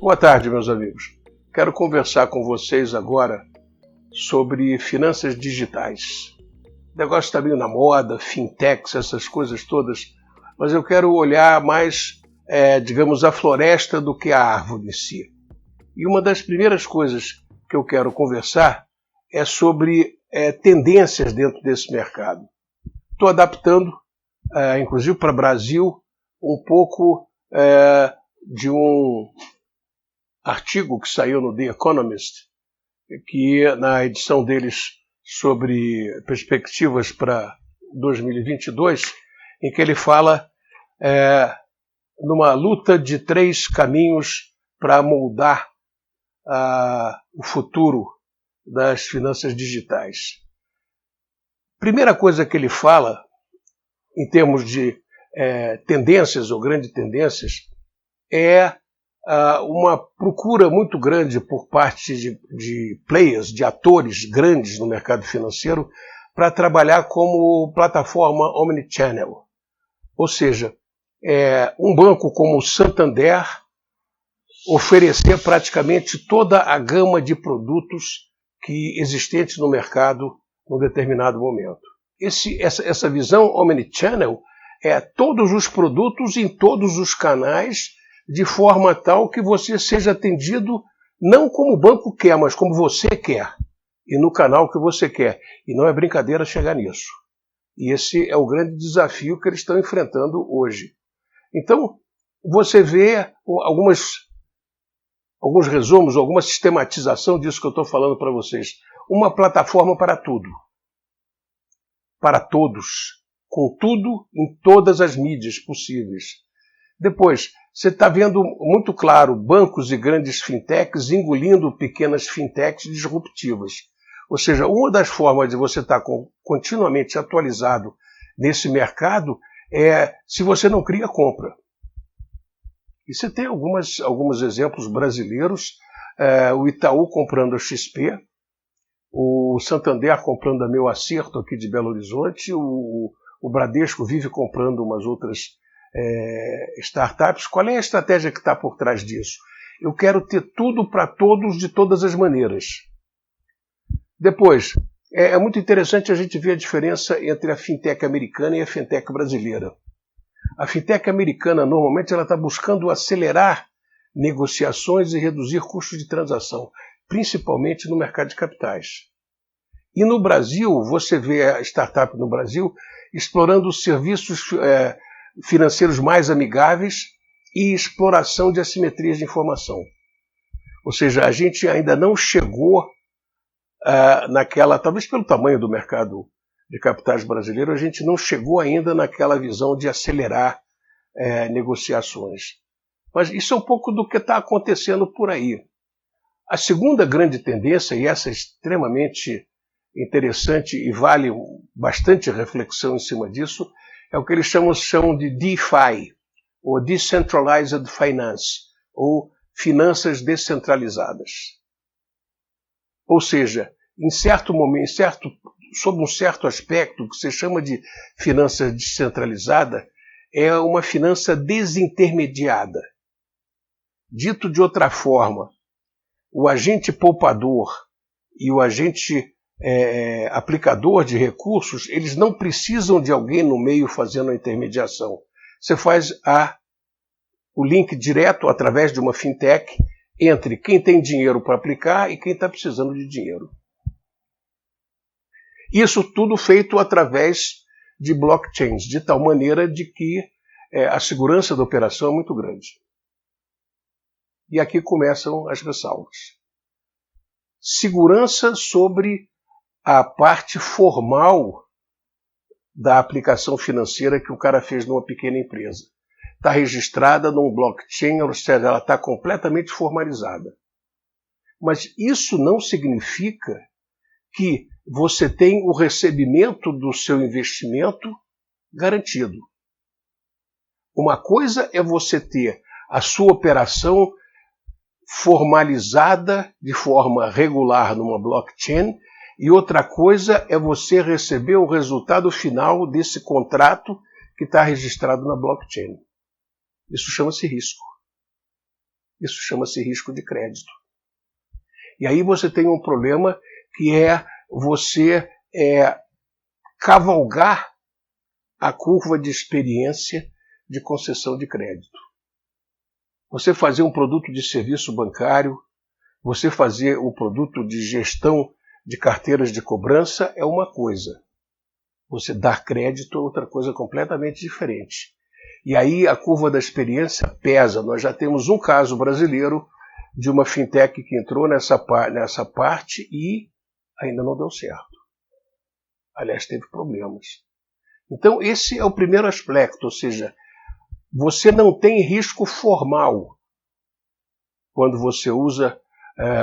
Boa tarde, meus amigos. Quero conversar com vocês agora sobre finanças digitais. O negócio está meio na moda, fintechs, essas coisas todas, mas eu quero olhar mais, digamos, a floresta do que a árvore em si. E uma das primeiras coisas que eu quero conversar é sobre tendências dentro desse mercado. Estou adaptando, inclusive para o Brasil, um pouco de um artigo que saiu no The Economist, que na edição deles sobre perspectivas para 2022, em que ele fala numa luta de 3 caminhos para moldar o futuro das finanças digitais. Primeira coisa que ele fala, em termos de tendências ou grandes tendências, é uma procura muito grande por parte de players, de atores grandes no mercado financeiro, para trabalhar como plataforma omnichannel. Ou seja, um banco como o Santander oferecer praticamente toda a gama de produtos que existentes no mercado num determinado momento. Essa visão omnichannel é todos os produtos em todos os canais, de forma tal que você seja atendido não como o banco quer, mas como você quer, e no canal que você quer. E não é brincadeira chegar nisso. E esse é o grande desafio que eles estão enfrentando hoje. Então, você vê alguns resumos, alguma sistematização disso que eu estou falando para vocês. Uma plataforma para tudo. Para todos. Com tudo em todas as mídias possíveis. Depois, você está vendo muito claro bancos e grandes fintechs engolindo pequenas fintechs disruptivas. Ou seja, uma das formas de você estar continuamente atualizado nesse mercado é se você não cria compra. E você tem alguns exemplos brasileiros, o Itaú comprando a XP, o Santander comprando a Meu Acerto aqui de Belo Horizonte, o Bradesco vive comprando umas outras startups. Qual é a estratégia que está por trás disso? Eu quero ter tudo para todos de todas as maneiras. Depois, é muito interessante a gente ver a diferença entre a fintech americana e a fintech brasileira. A fintech americana, normalmente, ela está buscando acelerar negociações e reduzir custos de transação, principalmente no mercado de capitais. E no Brasil, você vê a startup no Brasil explorando os serviços financeiros mais amigáveis e exploração de assimetrias de informação. Ou seja, a gente ainda não chegou naquela, talvez pelo tamanho do mercado de capitais brasileiro, a gente não chegou ainda naquela visão de acelerar negociações. Mas isso é um pouco do que está acontecendo por aí. A segunda grande tendência, e essa é extremamente interessante e vale bastante reflexão em cima disso, é o que eles chamam de DeFi, ou Decentralized Finance, ou finanças descentralizadas. Ou seja, em certo momento, sob um certo aspecto, o que se chama de finança descentralizada, é uma finança desintermediada. Dito de outra forma, o agente poupador e o agente aplicador de recursos, eles não precisam de alguém no meio fazendo a intermediação. Você faz o link direto através de uma fintech entre quem tem dinheiro para aplicar e quem está precisando de dinheiro. Isso tudo feito através de blockchains, de tal maneira de que a segurança da operação é muito grande. E aqui começam as ressalvas. Segurança sobre a parte formal da aplicação financeira que o cara fez numa pequena empresa. Está registrada num blockchain, ou seja, ela está completamente formalizada. Mas isso não significa que você tem o recebimento do seu investimento garantido. Uma coisa é você ter a sua operação formalizada de forma regular numa blockchain, e outra coisa é você receber o resultado final desse contrato que está registrado na blockchain. Isso chama-se risco. Isso chama-se risco de crédito. E aí você tem um problema que é você cavalgar a curva de experiência de concessão de crédito. Você fazer um produto de serviço bancário, você fazer um produto de gestão de carteiras de cobrança é uma coisa. Você dar crédito é outra coisa completamente diferente. E aí a curva da experiência pesa. Nós já temos um caso brasileiro de uma fintech que entrou nessa parte e ainda não deu certo. Aliás, teve problemas. Então, esse é o primeiro aspecto, ou seja, você não tem risco formal quando você usa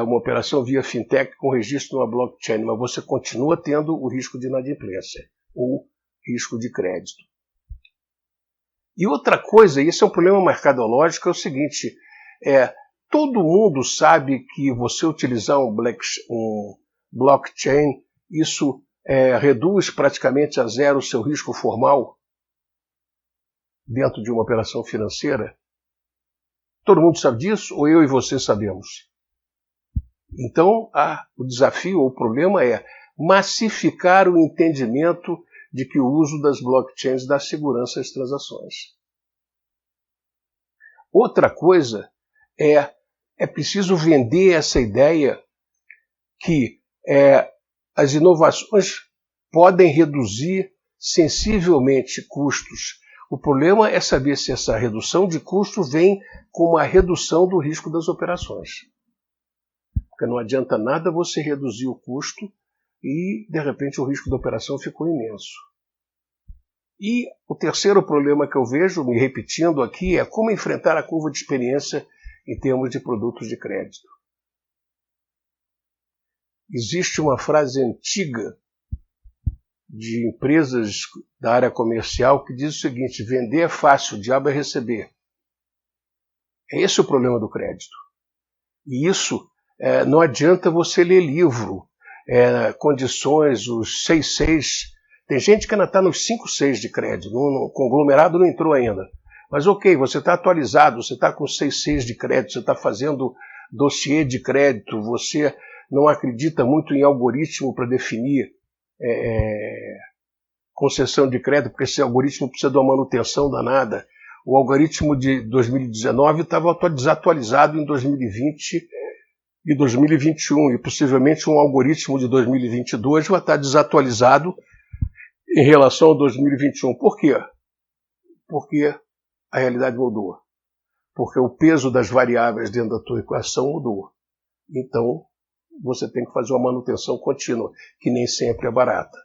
uma operação via fintech com registro numa blockchain, mas você continua tendo o risco de inadimplência ou risco de crédito. E outra coisa, e esse é um problema mercadológico, é o seguinte, todo mundo sabe que você utilizar um blockchain, isso reduz praticamente a zero o seu risco formal dentro de uma operação financeira. Todo mundo sabe disso, ou eu e você sabemos? Então, o desafio ou o problema é massificar o entendimento de que o uso das blockchains dá segurança às transações. Outra coisa é preciso vender essa ideia que as inovações podem reduzir sensivelmente custos. O problema é saber se essa redução de custo vem com uma redução do risco das operações. Porque não adianta nada você reduzir o custo e, de repente, o risco da operação ficou imenso. E o terceiro problema que eu vejo, me repetindo aqui, é como enfrentar a curva de experiência em termos de produtos de crédito. Existe uma frase antiga de empresas da área comercial que diz o seguinte: vender é fácil, o diabo é receber. É esse o problema do crédito. E isso não adianta você ler livro, condições, os 6.6. Tem gente que ainda está nos 5.6 de crédito, no conglomerado não entrou ainda. Mas ok, você está atualizado, você está com 6.6 de crédito, você está fazendo dossiê de crédito, você não acredita muito em algoritmo para definir concessão de crédito, porque esse algoritmo precisa de uma manutenção danada. O algoritmo de 2019 estava desatualizado em 2020 e 2021, e possivelmente um algoritmo de 2022 vai estar desatualizado em relação a 2021. Por quê? Porque a realidade mudou. Porque o peso das variáveis dentro da tua equação mudou. Então, você tem que fazer uma manutenção contínua, que nem sempre é barata.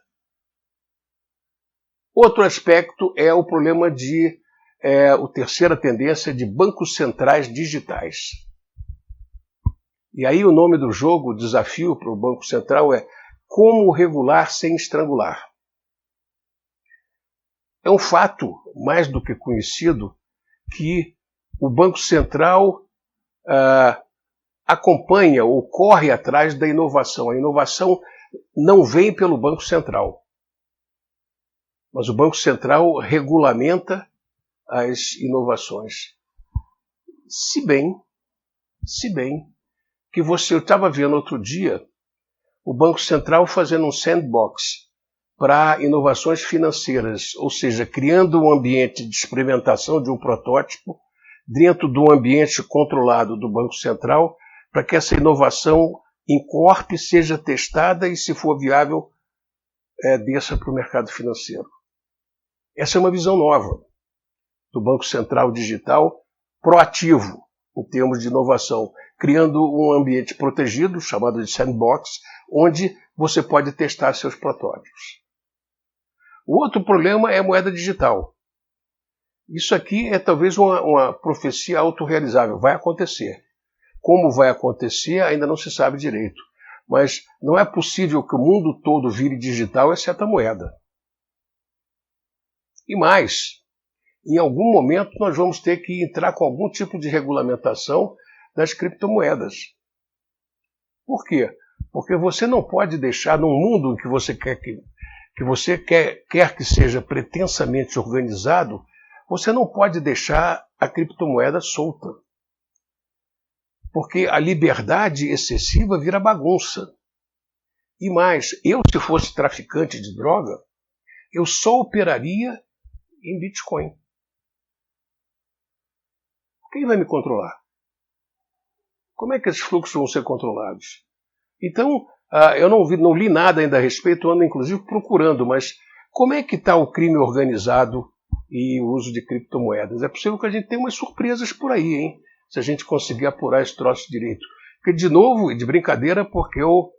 Outro aspecto é o problema a terceira tendência de bancos centrais digitais. E aí o nome do jogo, o desafio para o Banco Central é como regular sem estrangular. É um fato mais do que conhecido que o Banco Central acompanha ou corre atrás da inovação. A inovação não vem pelo Banco Central, mas o Banco Central regulamenta as inovações. Se bem que eu estava vendo outro dia o Banco Central fazendo um sandbox para inovações financeiras, ou seja, criando um ambiente de experimentação de um protótipo dentro do ambiente controlado do Banco Central, para que essa inovação incorpore, seja testada e, se for viável, desça para o mercado financeiro. Essa é uma visão nova do Banco Central digital, proativo em termos de inovação, criando um ambiente protegido, chamado de sandbox, onde você pode testar seus protótipos. O outro problema é a moeda digital. Isso aqui é talvez uma profecia autorrealizável. Vai acontecer. Como vai acontecer, ainda não se sabe direito. Mas não é possível que o mundo todo vire digital, exceto a moeda. E mais, em algum momento nós vamos ter que entrar com algum tipo de regulamentação das criptomoedas. Por quê? Porque você não pode deixar, num mundo em que você quer que seja pretensamente organizado, você não pode deixar a criptomoeda solta. Porque a liberdade excessiva vira bagunça. E mais, se fosse traficante de droga, eu só operaria em Bitcoin. Quem vai me controlar? Como é que esses fluxos vão ser controlados? Então, eu não li nada ainda a respeito, ando inclusive procurando, mas como é que está o crime organizado e o uso de criptomoedas? É possível que a gente tenha umas surpresas por aí, hein? Se a gente conseguir apurar esse troço direito. Porque, de novo, de brincadeira, porque eu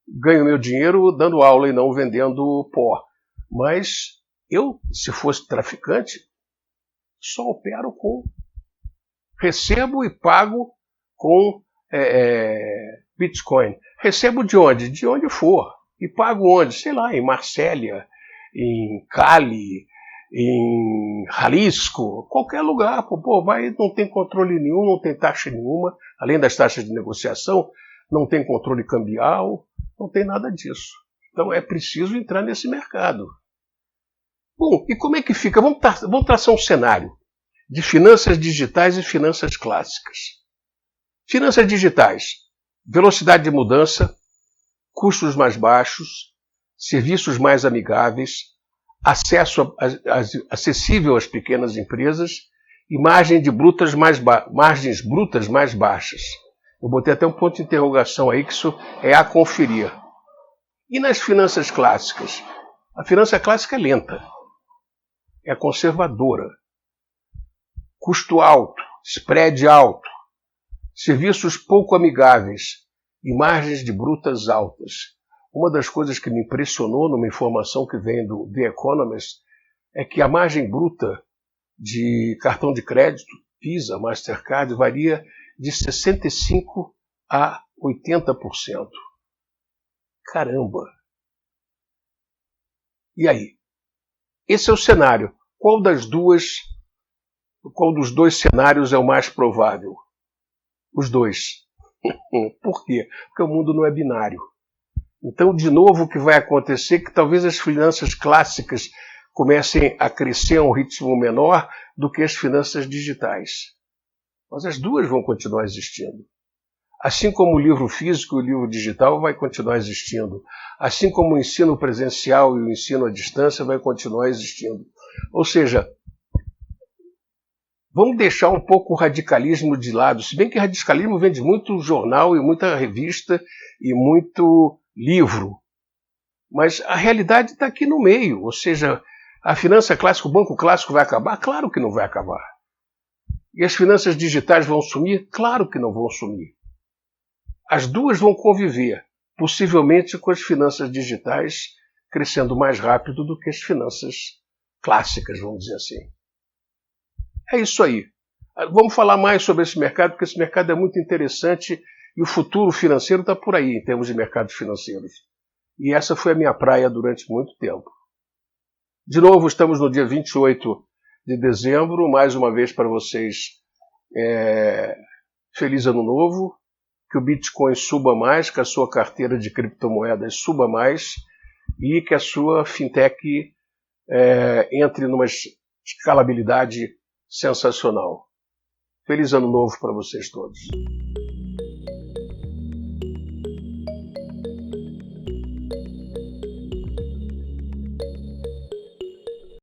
ganho meu dinheiro dando aula e não vendendo pó. Mas eu, se fosse traficante, só opero com... recebo e pago com Bitcoin. Recebo de onde? De onde for. E pago onde? Sei lá, em Marsella, em Cali, em Jalisco, qualquer lugar. Pô, vai, não tem controle nenhum, não tem taxa nenhuma, além das taxas de negociação, não tem controle cambial, não tem nada disso. Então é preciso entrar nesse mercado. Bom, e como é que fica? Vamos traçar um cenário de finanças digitais e finanças clássicas. Finanças digitais, velocidade de mudança, custos mais baixos, serviços mais amigáveis, acesso acessível às pequenas empresas e margens brutas mais baixas. Eu botei até um ponto de interrogação aí, que isso é a conferir. E nas finanças clássicas? A finança clássica é lenta, é conservadora, custo alto, spread alto, serviços pouco amigáveis e margens de brutas altas. Uma das coisas que me impressionou numa informação que vem do The Economist é que a margem bruta de cartão de crédito, Visa, Mastercard, varia de 65% a 80%. Caramba! E aí? Esse é o cenário. Qual dos dois cenários é o mais provável? Os dois. Por quê? Porque o mundo não é binário. Então, de novo, o que vai acontecer é que talvez as finanças clássicas comecem a crescer a um ritmo menor do que as finanças digitais. Mas as duas vão continuar existindo. Assim como o livro físico e o livro digital vai continuar existindo. Assim como o ensino presencial e o ensino à distância vai continuar existindo. Ou seja, vamos deixar um pouco o radicalismo de lado. Se bem que radicalismo vem de muito jornal e muita revista e muito livro. Mas a realidade está aqui no meio. Ou seja, a finança clássica, o banco clássico vai acabar? Claro que não vai acabar. E as finanças digitais vão sumir? Claro que não vão sumir. As duas vão conviver, possivelmente com as finanças digitais crescendo mais rápido do que as finanças clássicas, vamos dizer assim. É isso aí. Vamos falar mais sobre esse mercado, porque esse mercado é muito interessante e o futuro financeiro está por aí, em termos de mercados financeiros. E essa foi a minha praia durante muito tempo. De novo, estamos no dia 28 de dezembro, mais uma vez para vocês, feliz ano novo, que o Bitcoin suba mais, que a sua carteira de criptomoedas suba mais e que a sua fintech entre numa escalabilidade sensacional. Feliz ano novo para vocês todos.